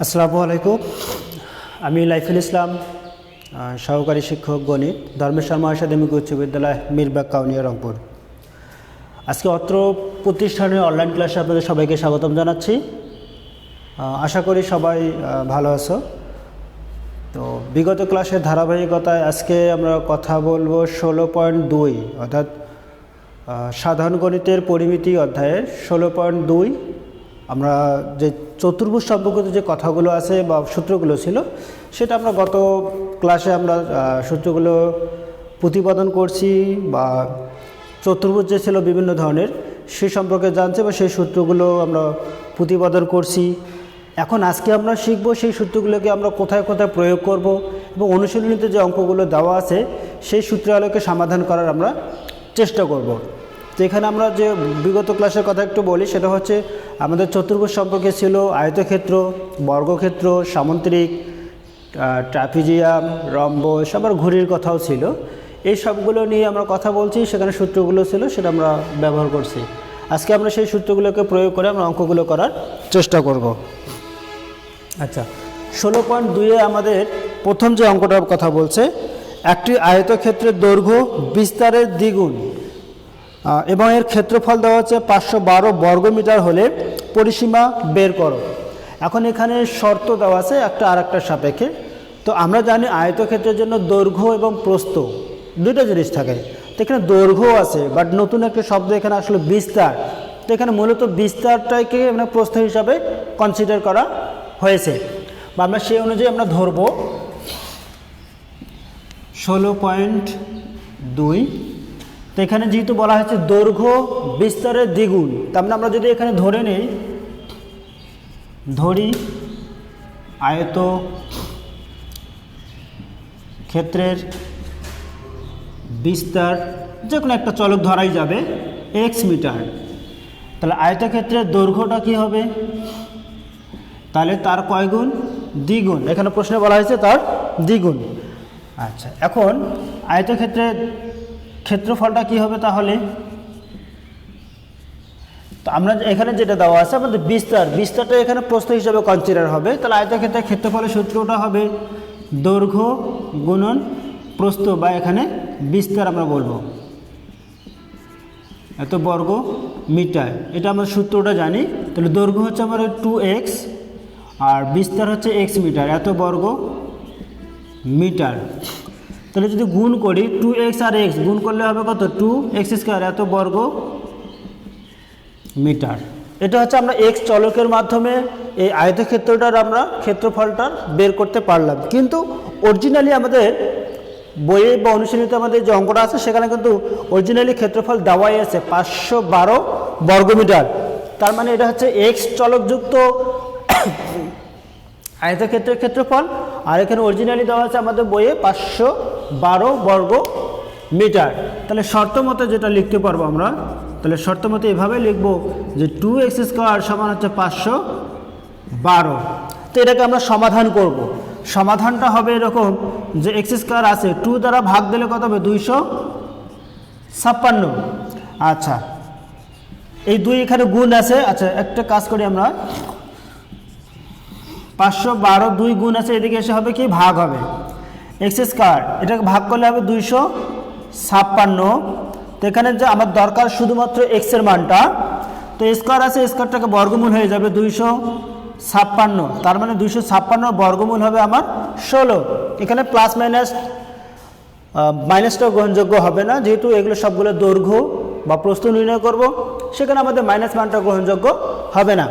আসসালামু আলাইকুম। আমি লাইফুল ইসলাম, সহকারী শিক্ষক গণিত, ধর্মেশ্বর মহাশাদেমিক উচ্চ বিদ্যালয়, মিরবাগ কাউনিয়া, রংপুর। আজকে অত্র প্রতিষ্ঠানের অনলাইন ক্লাসে আপনাদের সবাইকে স্বাগতম জানাচ্ছি। আশা করি সবাই ভালো আছো। তো বিগত ক্লাসের ধারাবাহিকতায় আজকে আমরা কথা বলবো 16.2 অর্থাৎ সাধারণ গণিতের পরিমিতি অধ্যায়ের 16.2। আমরা যে চতুর্ভুজ সম্পর্কিত যে কথাগুলো আছে বা সূত্রগুলো ছিল সেটা আমরা গত ক্লাসে আমরা সূত্রগুলো প্রতিপাদন করছি বা চতুর্ভুজ যে ছিল বিভিন্ন ধরনের সে সম্পর্কে জানছি বা সেই সূত্রগুলো আমরা প্রতিপাদন করছি। এখন আজকে আমরা শিখব সেই সূত্রগুলোকে আমরা কোথায় কোথায় প্রয়োগ করব এবং অনুশীলনীতে যে অঙ্কগুলো দেওয়া আছে সেই সূত্রের আলোকে সমাধান করার আমরা চেষ্টা করব। তো এখানে আমরা যে বিগত ক্লাসের কথা একটু বলি, সেটা হচ্ছে আমাদের চতুর্ভুজ সম্পর্কে ছিল আয়তক্ষেত্র, বর্গক্ষেত্র, সামন্তরিক, ট্রাপিজিয়াম, রম্বস, আবার ঘুড়ির কথাও ছিল। এই সবগুলো নিয়ে আমরা কথা বলছি, সেখানে সূত্রগুলো ছিল সেটা আমরা ব্যবহার করছি। আজকে আমরা সেই সূত্রগুলোকে প্রয়োগ করে আমরা অঙ্কগুলো করার চেষ্টা করব। আচ্ছা, 16.2 আমাদের প্রথম যে অঙ্কটার কথা বলছে, একটি আয়তক্ষেত্রের দৈর্ঘ্য বিস্তারের দ্বিগুণ এবং এর ক্ষেত্রফল দেওয়া হচ্ছে 512 বর্গমিটার হলে পরিসীমা বের করো। এখন এখানে শর্ত দেওয়া আছে একটা আর একটার সাপেক্ষে। তো আমরা জানি আয়তক্ষেত্রের জন্য দৈর্ঘ্য এবং প্রস্থ দুইটা জিনিস থাকে। তো এখানে দৈর্ঘ্য আছে, বাট নতুন একটা শব্দ এখানে আসলে বিস্তার। তো এখানে মূলত বিস্তারটাকে মানে প্রস্থ হিসাবে কনসিডার করা হয়েছে বা আমরা সেই অনুযায়ী আমরা ধরব 16.2। তো এখানে যেহেতু বলা হয়েছে দৈর্ঘ্য বিস্তারের দ্বিগুণ, তার মানে আমরা যদি এখানে ধরি আয়ত ক্ষেত্রের বিস্তার, যে কোনো একটা চলক ধরাই যাবে x মিটার, তাহলে আয়তক্ষেত্রের দৈর্ঘ্যটা কি হবে? তাহলে তার কয় গুণ? দ্বিগুণ। এখানে প্রশ্নে বলা হয়েছে তার দ্বিগুণ। আচ্ছা, এখন আয়তক্ষেত্রের ক্ষেত্রফলটা কি হবে তাহলে? তো আমরা এখানে যেটা দেওয়া আছে আমাদের বিস্তারটা এখানে প্রস্থ হিসাবে কনসিডার হবে। তাহলে আয়তক্ষেত্রের ক্ষেত্রফলের সূত্রটা হবে দৈর্ঘ্য গুণন প্রস্থ, বা এখানে বিস্তার আমরা বলবো এত বর্গ মিটার। এটা আমরা সূত্রটা জানি। তাহলে দৈর্ঘ্য হচ্ছে আমাদের 2x আর বিস্তার হচ্ছে x মিটার, এত বর্গ মিটার। তাহলে যদি গুণ করি 2x আর x গুণ করলে হবে কত? 2x², এত বর্গ মিটার। এটা হচ্ছে আমরা x চলকের মাধ্যমে এই আয়তক্ষেত্রটার আমরা ক্ষেত্রফলটা বের করতে পারলাম। কিন্তু অরিজিনালি আমাদের বইয়ে বা অনুশীলনীতে আমাদের যে অঙ্কটা আছে সেখানে কিন্তু অরিজিনালি ক্ষেত্রফল দেওয়াই আছে 512 বর্গমিটার। তার মানে এটা হচ্ছে x চলকযুক্ত আয়তক্ষেত্রের ক্ষেত্রফল, আর এখানে অরিজিনালি দেওয়া আছে আমাদের বইয়ে 512 বর্গ মিটার। তাহলে শর্ত মতে যেটা লিখতে পারবো আমরা, তাহলে শর্ত মতে এভাবে লিখবো যে 2x² সমান হচ্ছে 512। তো এটাকে আমরা সমাধান করব। সমাধানটা হবে এরকম যে x² আছে 2 দ্বারা ভাগ দিলে কত হবে? 256। আচ্ছা, এই 2 এখানে গুণ আছে। আচ্ছা, একটা কাজ করি আমরা, 512 2 গুণ আছে, এদিকে এসে হবে কি? ভাগ হবে x², এটাকে ভাগ করলে হবে 256। তো এখানে যে আমার দরকার শুধুমাত্র x এর মানটা, তো স্কোয়ার আছে, স্কোয়ারটাকে বর্গমূল হয়ে যাবে 256। তার মানে 256 বর্গমূল হবে আমার 16। এখানে প্লাস মাইনাসটাও গ্রহণযোগ্য হবে না, যেহেতু এগুলো সবগুলো দৈর্ঘ্য বা প্রস্থ নির্ণয় করব, সেখানে আমাদের মাইনাস মানটা গ্রহণযোগ্য হবে না।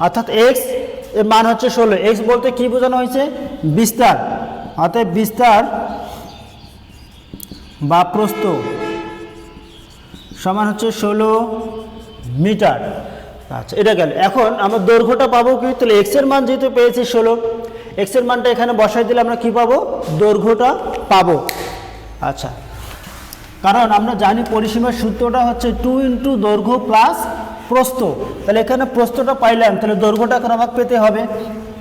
অর্থাৎ x এর মান হচ্ছে 16। x বলতে কি বোঝানো হয়েছে? বিস্তার। অর্থাৎ বিস্তার বা প্রস্থ সমান হচ্ছে 16 মিটার। আচ্ছা, এটা গেল। এখন আমরা দৈর্ঘ্যটা পাবো কি? তাহলে x এর মান যেহেতু পেয়েছি 16, x এর মানটা এখানে বসাই দিলে আমরা কি পাবো? দৈর্ঘ্যটা পাবো। আচ্ছা, কারণ আমরা জানি পরিসীমার সূত্রটা হচ্ছে 2 × দৈর্ঘ্য প্লাস প্রস্থ। তাহলে এখানে প্রস্থটা পাইলাম, তাহলে দৈর্ঘ্যটা এখন আমাকে পেতে হবে।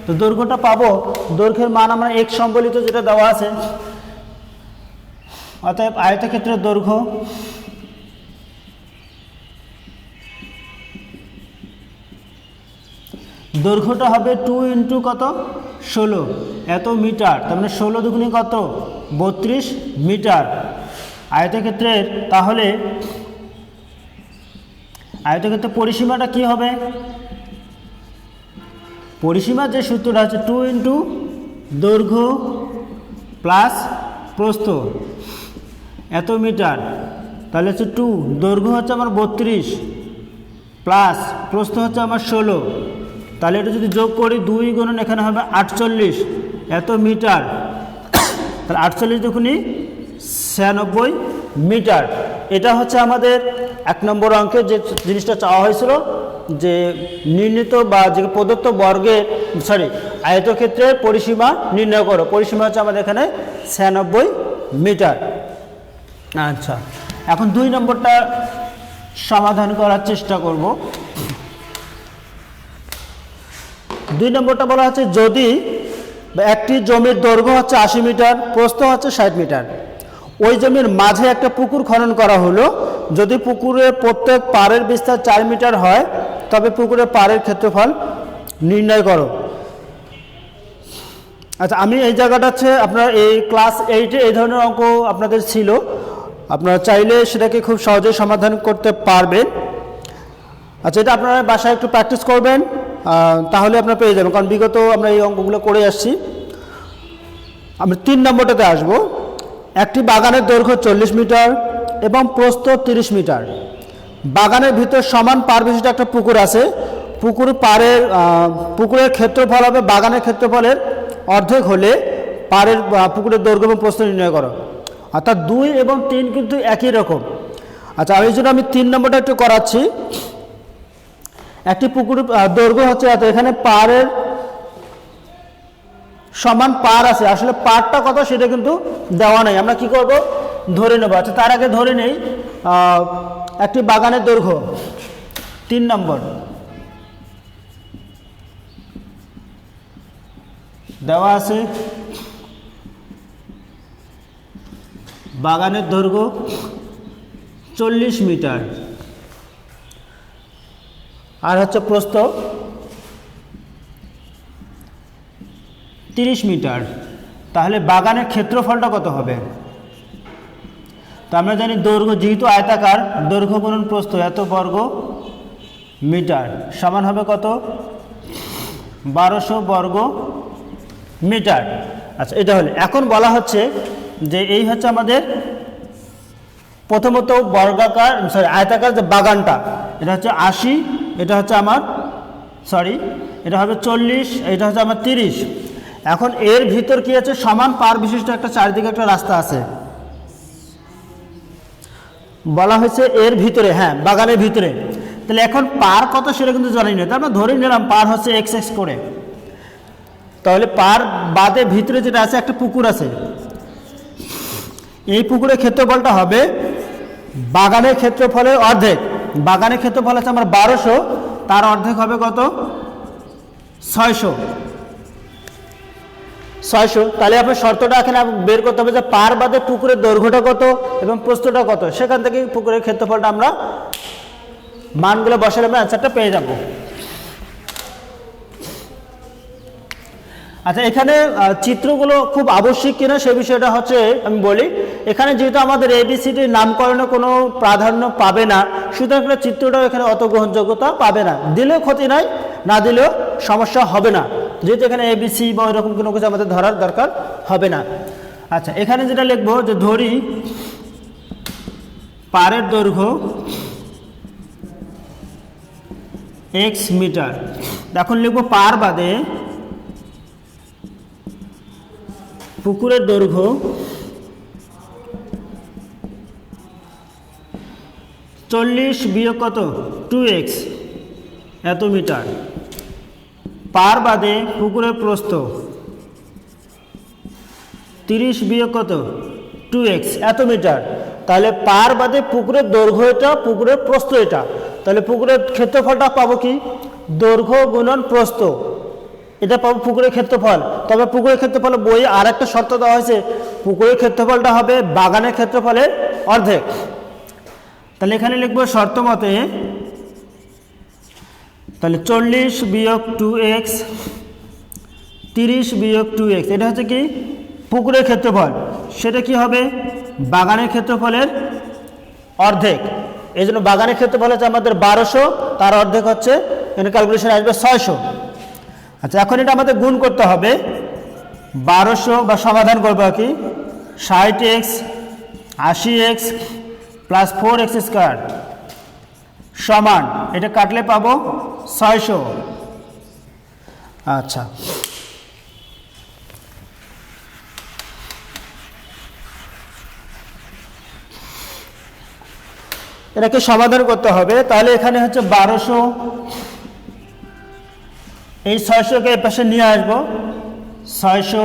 তো দৈর্ঘ্যটা পাবো, দৈর্ঘ্যের মান আমরা x সম্বলিত যেটা দেওয়া আছে, অতএব আয়তক্ষেত্রের দৈর্ঘ্য দৈর্ঘ্যটা হবে 2 ইন্টু কত 16 এত মিটার, তার মানে 16 দুগুণে কত 32 মিটার আয়তক্ষেত্রের। তাহলে আয়তক্ষেত্রের পরিসীমাটা কি হবে? পরিসীমার যে সূত্রটা আছে 2 ইন্টু দৈর্ঘ্য প্লাস প্রস্থ এত মিটার, তাহলে হচ্ছে 2, দৈর্ঘ্য হচ্ছে আমার 32 প্লাস প্রস্থ হচ্ছে আমার 16, তাহলে এটা যদি যোগ করি 2 গুণন এখানে হবে 48 এত মিটার, তাহলে 48 দুগুণে 96 মিটার। এটা হচ্ছে আমাদের 1 নম্বর অঙ্কে যে জিনিসটা চাওয়া হয়েছিল, যে নির্ণীত বা যে প্রদত্ত বর্গের আয়তক্ষেত্রের পরিসীমা নির্ণয় করো। পরিসীমা হচ্ছে আমাদের এখানে 96 মিটার। আচ্ছা, এখন 2 নম্বরটা সমাধান করার চেষ্টা করব। 2 নম্বরটা বলা হচ্ছে যদি একটি জমির দৈর্ঘ্য হচ্ছে 80 মিটার, প্রস্থ হচ্ছে 60 মিটার, ওই জমির মাঝে একটা পুকুর খনন করা হলো। যদি পুকুরের প্রত্যেক পাড়ের বিস্তার 4 মিটার হয়, তবে পুকুরের পাড়ের ক্ষেত্রফল নির্ণয় করো। আচ্ছা, আমি এই জায়গাটা হচ্ছে আপনার এই ক্লাস 8-এ এই ধরনের অঙ্ক আপনাদের ছিল, আপনারা চাইলে সেটাকে খুব সহজেই সমাধান করতে পারবেন। আচ্ছা, এটা আপনারা বাসায় একটু প্র্যাকটিস করবেন, তাহলে আপনারা পেয়ে যাবেন, কারণ বিগত আমরা এই অঙ্কগুলো করে আসছি। আমরা 3 নম্বরটাতে আসব। একটি বাগানের দৈর্ঘ্য 40 মিটার এবং প্রস্থ 30 মিটার। বাগানের ভিতর সমান পার বিশিষ্ট একটা পুকুর আছে। পুকুরের ক্ষেত্রফল হবে বাগানের ক্ষেত্রফলের অর্ধেক হলে পুকুরের দৈর্ঘ্য এবং প্রস্থ নির্ণয় করো। অর্থাৎ 2 এবং 3 কিন্তু একই রকম। আচ্ছা, এই জন্য আমি 3 নম্বরটা একটু করাচ্ছি। একটি পুকুরের দৈর্ঘ্য হচ্ছে এত, এখানে পাড়ের সমান পার আছে, আসলে পারটা কত সেটা কিন্তু দেওয়া নাই, আমরা কি করব ধরে নেব। আচ্ছা, তার আগে ধরে নেই একটি বাগানের দৈর্ঘ্য 3 নম্বর দেওয়া আছে, বাগানের দৈর্ঘ্য 40 মিটার আর হচ্ছে প্রস্থ 30 মিটার। তাহলে বাগানের ক্ষেত্রফলটা কত হবে? তো আমরা জানি দৈর্ঘ্য যেহেতু আয়তাকার, দৈর্ঘ্য গুণন প্রস্থ এত বর্গ মিটার সমান হবে কত 1200 বর্গ মিটার। আচ্ছা, এটা হলে এখন বলা হচ্ছে যে এই হচ্ছে আমাদের প্রথমত আয়তাকার যে বাগানটা, এটা হচ্ছে 80, এটা হচ্ছে আমার এটা হবে 40, এটা হচ্ছে আমার 30। এখন এর ভিতর কি আছে? সমান পার বিশিষ্ট একটা চারিদিকে একটা রাস্তা আছে, বলা হয়েছে এর ভিতরে, হ্যাঁ বাগানের ভিতরে। তাহলে এখন পার কত সেটা কিন্তু জানি না, তার মানে ধরে নিলাম পার হচ্ছে x করে। তাহলে পার বাদে ভিতরে যেটা আছে একটা পুকুর আছে, এই পুকুরের ক্ষেত্রফলটা হবে বাগানের ক্ষেত্রফলের অর্ধেক। বাগানের ক্ষেত্রফল আছে আমার 1200, তার অর্ধেক হবে কত 600। তাহলে আপনার শর্তটা এখানে বের করতে হবে যে পার বাদে পুকুরের দৈর্ঘ্যটা কত এবং প্রস্থটা কত, সেখান থেকে পুকুরের ক্ষেত্রফলটা আমরা মানগুলো বসালে আমরা অ্যান্সারটা পেয়ে যাব। আচ্ছা, এখানে চিত্রগুলো খুব আবশ্যিক কিনা সে বিষয়টা হচ্ছে আমি বলি। এখানে যেহেতু আমাদের ABCD নামকরণে কোনো প্রাধান্য পাবে না, সুতরাং চিত্রটাও এখানে অত গ্রহণযোগ্যতা পাবে না। দিলেও ক্ষতি নাই, না দিলেও সমস্যা হবে না, যেহেতু এখানে ABC বা এরকম কোনো কিছু আমাদের ধরার দরকার হবে না। আচ্ছা, এখানে যেটা লিখবো যে ধরি পাড়ের দৈর্ঘ্য x মিটার। এখন লিখবো পার বাদে পুকুরের দৈর্ঘ্য 40 বিয়োগ কত 2x এত মিটার। পার বাদে পুকুরের প্রস্থ 30 বিয়োগ কত 2x এত মিটার। তাহলে পার বাদে পুকুরের দৈর্ঘ্য এটা, পুকুরের প্রস্থ এটা, তাহলে পুকুরের ক্ষেত্রফলটা পাবো কি দৈর্ঘ্য গুণন প্রস্থ, এটা পাবো পুকুরের ক্ষেত্রফল। তবে পুকুরের ক্ষেত্রফল বই আর একটা শর্ত দেওয়া হয়েছে, পুকুরের ক্ষেত্রফলটা হবে বাগানের ক্ষেত্রফলের অর্ধেক। তাহলে এখানে লিখবো শর্ত মতে তাহলে 40 বিয়োগ 2x 30 বিয়োগ 2x, এটা হচ্ছে কি পুকুরের ক্ষেত্রফল, সেটা কি হবে বাগানের ক্ষেত্রফলের অর্ধেক। এই জন্য বাগানের ক্ষেত্রফল হচ্ছে আমাদের 1200, তার অর্ধেক হচ্ছে এখানে ক্যালকুলেশন আসবে 600। আচ্ছা, এখন এটা আমাদের গুণ করতে হবে 1200 বা সমাধান করবো আর কি 60x 80x plus 4x square সমান, এটা কাটলে পাবো 600। আচ্ছা, এটাকে সমাধান করতে হবে। তাহলে এখানে হচ্ছে 1200, এই 600কে এই পাশে নিয়ে আসবো 600,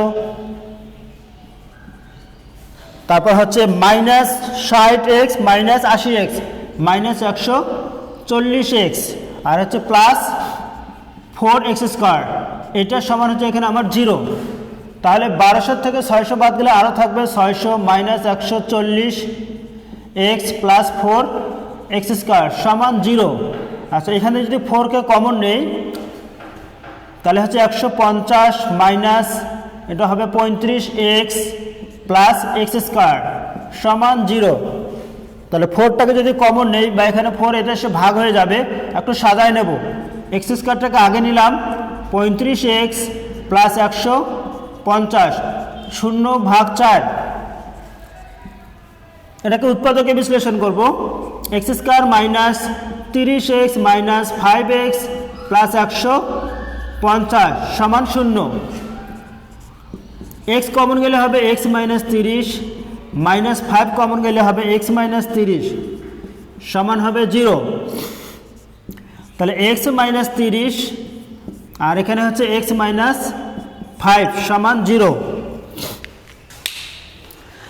তারপর হচ্ছে minus 60x minus 80x minus 140x আর হচ্ছে প্লাস 4x স্কোয়ার, এটা সমান হচ্ছে এখানে আমার 0। তাহলে 1200 থেকে 600 বাদ গেলে আরও থাকবে 600 minus 140x plus 4x square সমান 0। আচ্ছা, এখানে যদি 4কে কমন নেই তাহলে হচ্ছে 150 মাইনাস এটা হবে 35x প্লাস এক্স স্কোয়ার সমান 0। তাহলে 4টাকে যদি কমন নেই বা এখানে 4 এটা এসে ভাগ হয়ে যাবে, একটু সাজায় নেব। এক্স স্কোয়ারটাকে আগে নিলাম 35x প্লাস 150 0/4, এটাকে উৎপাদকে বিশ্লেষণ করব। X square minus 30x minus 5x plus 150 সমান 0। x কমন গেলে হবে x মাইনাস 30 মাইনাস 5 কমন গেলে হবে x মাইনাস 30 সমান হবে 0। তাহলে x মাইনাস 30 আর এখানে হচ্ছে x মাইনাস 5 সমান 0।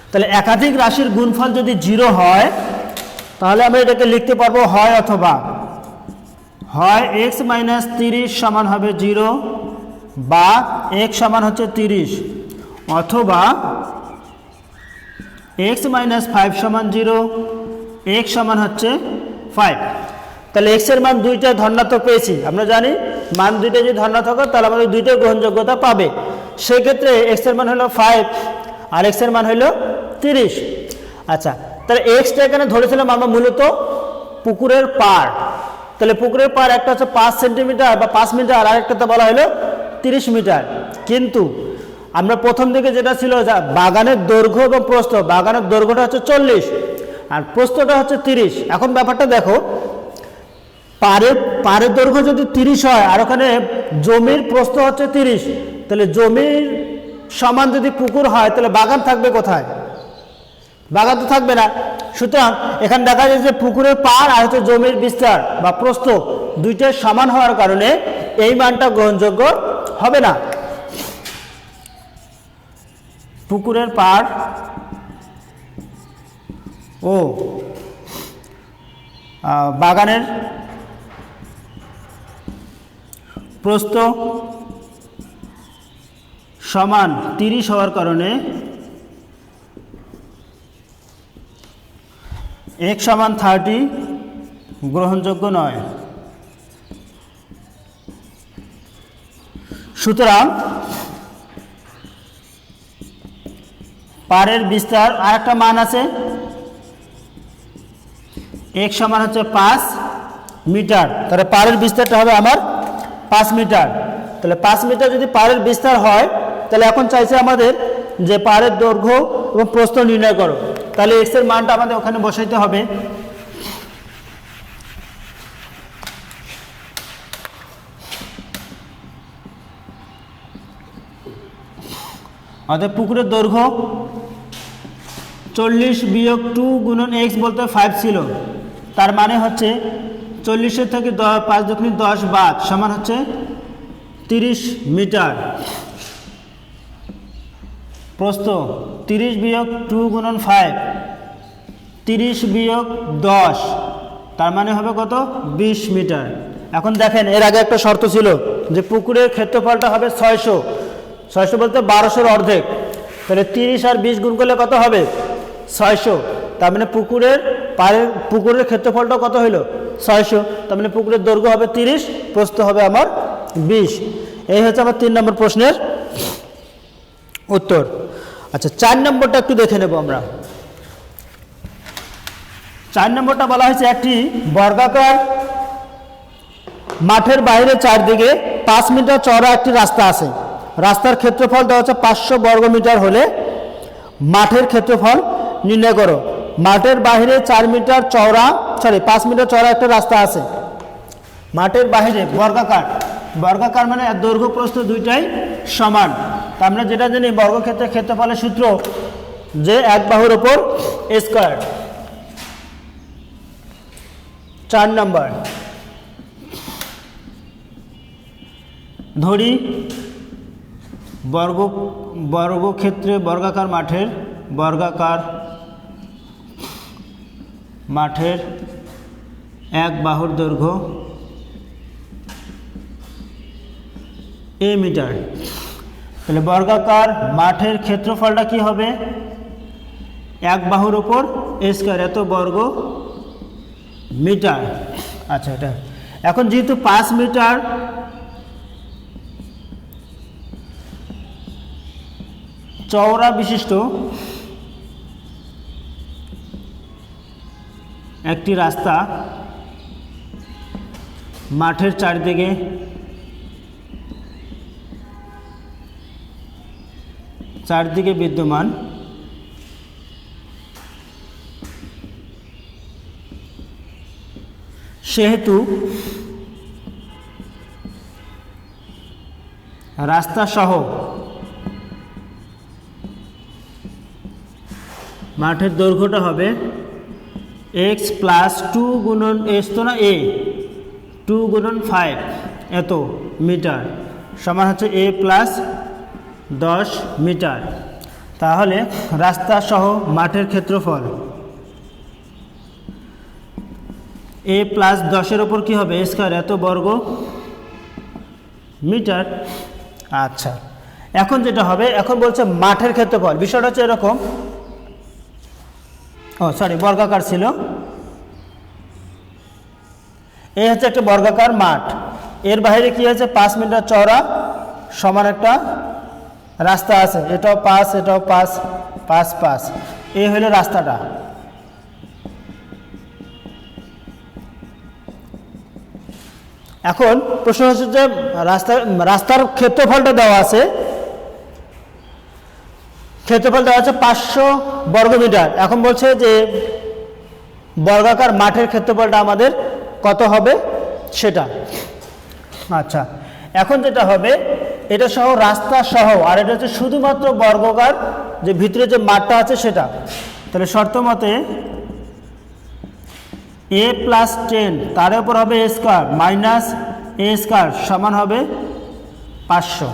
তাহলে একাধিক রাশির গুণফল যদি 0 হয় তাহলে আমরা এটাকে লিখতে পারবো হয় অথবা, হয় x মাইনাস 30 সমান হবে 0 বা x সমান হচ্ছে 30, অথবা x মাইনাস 5 সমান 0, x সমান হচ্ছে 5। তাহলে x এর মান দুইটা ধনাত্মক পেয়েছি, আমরা জানি মান দুইটা যদি ধনাত্মক হয় তাহলে আমাদের দুইটা গ্রহণযোগ্যতা পাবে। সেক্ষেত্রে x এর মান হলো 5 আর x এর মান হলো 30। আচ্ছা, তাহলে xটা এখানে ধরেছিলাম আমরা মূলত পুকুরের পাড়। তাহলে পুকুরের পাড় একটা হচ্ছে 5 সেন্টিমিটার বা 5 মিটার আর আরেকটাতে বলা হলো 30 মিটার। কিন্তু আমরা প্রথম দিকে যেটা ছিল বাগানের দৈর্ঘ্য এবং প্রস্থ, বাগানের দৈর্ঘ্যটা হচ্ছে 40 আর প্রস্থটা হচ্ছে 30। এখন ব্যাপারটা দেখো, পাড়ের দৈর্ঘ্য যদি 30 হয় আর ওখানে জমির প্রস্থ হচ্ছে 30, তাহলে জমির সমান যদি পুকুর হয় তাহলে বাগান থাকবে কোথায়? বাগান তো থাকবে না। সুতরাং এখানে দেখা যায় যে পুকুরের পাড় আর হচ্ছে জমির বিস্তার বা প্রস্থ দুইটাই সমান হওয়ার কারণে এই মানটা গ্রহণযোগ্য হবে না। পুকুরের পাড় ও বাগানের প্রস্থ সমান 30 হওয়ার কারণে x সমান 30 গ্রহণযোগ্য নয়। সুতরাং পাড়ের বিস্তার আর একটা মান আছে, x সমান হচ্ছে 5 মিটার, তাহলে পাড়ের বিস্তারটা হবে আমার 5 মিটার। তাহলে 5 মিটার যদি পাড়ের বিস্তার হয় তাহলে এখন চাইছে আমাদের যে পাড়ের দৈর্ঘ্য এবং প্রস্থ নির্ণয় করো। তাহলে x এর মানটা আমাদের ওখানে বসাইতে হবে। আমাদের পুকুরের দৈর্ঘ্য 40 বিয়োগ 2 গুণন x বলতে 5 ছিল, তার মানে হচ্ছে 40 থেকে 5 দশমিক 10 বাদ সমান হচ্ছে 30 মিটার। প্রস্থ 30 বিয়োগ 2 গুণন 5, 30 বিয়োগ 10 তার মানে হবে কত? 20 মিটার। এখন দেখেন এর আগে একটা শর্ত ছিল যে পুকুরের ক্ষেত্রফলটা হবে 600 বলতে 1200-র অর্ধেক। তাহলে 30 আর 20 গুণ করলে কত হবে? 600। তার মানে পুকুরের ক্ষেত্রফলটা কত হলো 600, তার মানে পুকুরের দৈর্ঘ্য হবে 30, প্রস্থ হবে আমার 20। এই হচ্ছে আমার 3 নম্বর প্রশ্নের উত্তর। আচ্ছা 4 নম্বরটা একটু দেখে নেব আমরা। 4 নম্বরটা বলা হয়েছে একটি বর্গাকার মাঠের বাইরে চারদিকে 5 মিটার চওড়া একটি রাস্তা আছে। রাস্তার ক্ষেত্রফল দেওয়া হচ্ছে 500 বর্গ মিটার হলে মাঠের ক্ষেত্রফল নির্ণয় করো। মাঠের বাইরে 5 মিটার চওড়া একটা রাস্তা আছে। মাঠের বাইরে বর্গাকার মানে দৈর্ঘ্য প্রস্থ দুইটাই সমান। তা আমরা যেটা জানি বর্গক্ষেত্রের ক্ষেত্রফলের সূত্র যে এক বাহুর উপর স্কয়ার। 4 নম্বর ধরি বর্গাকার মাঠের এক বাহুর দৈর্ঘ্য a মিটার। তাহলে বর্গাকার মাঠের ক্ষেত্রফলটা কি হবে? এক বাহুর উপর a স্কয়ার, এত বর্গ মিটার। আচ্ছা এটা এখন যেহেতু 5 মিটার চওড়া বিশিষ্ট একটি রাস্তা মাঠের চারদিকে বিদ্যমান, সেহেতু রাস্তা সহ মাঠের দৈর্ঘ্যটা হবে x প্লাস 2 গুণন s তো না a 2 গুণন 5 এত মিটার সমান হচ্ছে a প্লাস 10 মিটার। তাহলে রাস্তা সহ মাঠের ক্ষেত্রফল a প্লাস 10-এর ওপর কী হবে a স্কয়ার, এত বর্গ মিটার। আচ্ছা এখন যেটা হবে, এখন বলছে মাঠের ক্ষেত্রফল। বিষয়টা হচ্ছে এরকম, বর্গাকার ছিল, এই হচ্ছে একটা বর্গাকার মাঠ, এর বাইরে কি আছে 5 মিটার চওড়া সমান একটা রাস্তা আছে, এটাও 5 এটাও 5 5 5, এই হলো রাস্তাটা। এখন প্রশ্ন হচ্ছে যে রাস্তার ক্ষেত্রফলটা দেওয়া আছে, ক্ষেত্রফল দেওয়া আছে 500 বর্গ মিটার। এখন বলছে যে বর্গাকার মাঠের ক্ষেত্রফলটা আমাদের কত হবে সেটা। আচ্ছা এখন যেটা হবে, এটা সহ রাস্তা সহ, আর এটা হচ্ছে শুধুমাত্র বর্গাকার যে ভিতরে যে মাঠটা আছে সেটা। তাহলে শর্ত মতে a প্লাস 10 তার উপর হবে a square minus a square সমান হবে 500।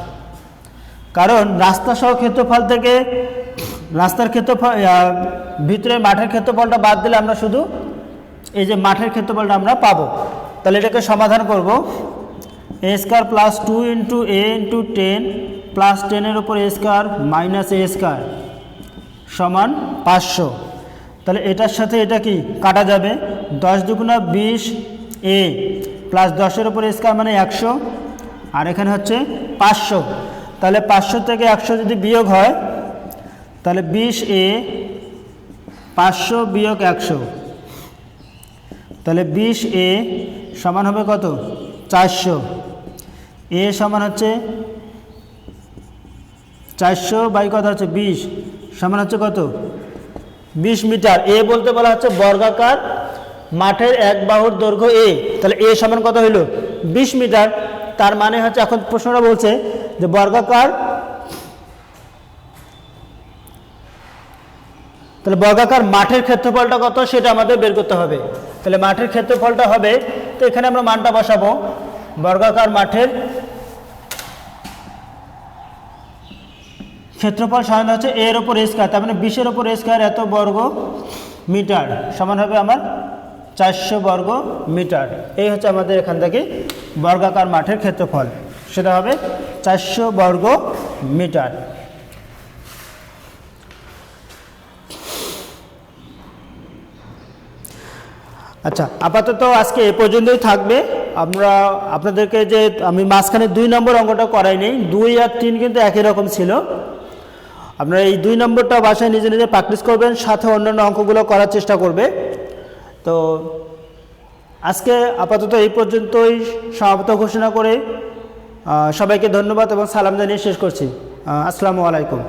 কারণ রাস্তা সহ ক্ষেত্রফল থেকে রাস্তার ক্ষেত্রফল ভিতরে মাঠের ক্ষেত্রফলটা বাদ দিলে আমরা শুধু এই যে মাঠের ক্ষেত্রফলটা আমরা পাবো। তাহলে এটাকে সমাধান করব, a square plus 2 into a into 10 plus 10-এর উপর a square minus a square সমান 500। তাহলে এটার সাথে এটা কি কাটা যাবে, 10 দুগুণা 20 a প্লাস 10-এর উপর a স্কয়ার মানে 100, আর এখানে হচ্ছে 500। তাহলে 500 থেকে 100 যদি বিয়োগ হয় তাহলে 20a 500 বিয়োগ 100, তাহলে 20a সমান হবে কত 400। a সমান হচ্ছে 400 বাই কত হচ্ছে 20 সমান হচ্ছে কত 20 মিটার। a বলতে বলা হচ্ছে বর্গাকার মাঠের এক বাহুর দৈর্ঘ্য a, তাহলে a সমান কত হইল 20 মিটার। তার মানে হচ্ছে এখন প্রশ্নটা বলছে যে বর্গাকার, তাহলে বর্গাকার মাঠের ক্ষেত্রফলটা কত সেটা আমাদের বের করতে হবে। তাহলে মাঠের ক্ষেত্রফলটা হবে, তো এখানে আমরা মানটা বসাবো, বর্গাকার মাঠের ক্ষেত্রফল সমান হচ্ছে এর ওপর a স্কয়ার, তার মানে 20-এর ওপর a স্কয়ার এত বর্গ মিটার সমান হবে আমার 400 বর্গ মিটার। এই হচ্ছে আমাদের এখান থেকে বর্গাকার মাঠের ক্ষেত্রফল, সেটা হবে 400 বর্গ মিটার। আচ্ছা, আপাতত আজকে এ পর্যন্তই থাকবে। আমরা আপনাদেরকে যে আমি মাঝখানে 2 নম্বর অঙ্কটা করাই নেই, 2 আর 3 কিন্তু একই রকম ছিল। আপনারা এই 2 নম্বরটা বাসায় নিজে নিজে প্র্যাকটিস করবেন, সাথে অন্যান্য অঙ্কগুলো করার চেষ্টা করবে। তো আজকে আপাতত এই পর্যন্তই সমাপ্ত ঘোষণা করে সবাইকে ধন্যবাদ এবং সালাম জানিয়ে শেষ করছি। আসসালামু আলাইকুম।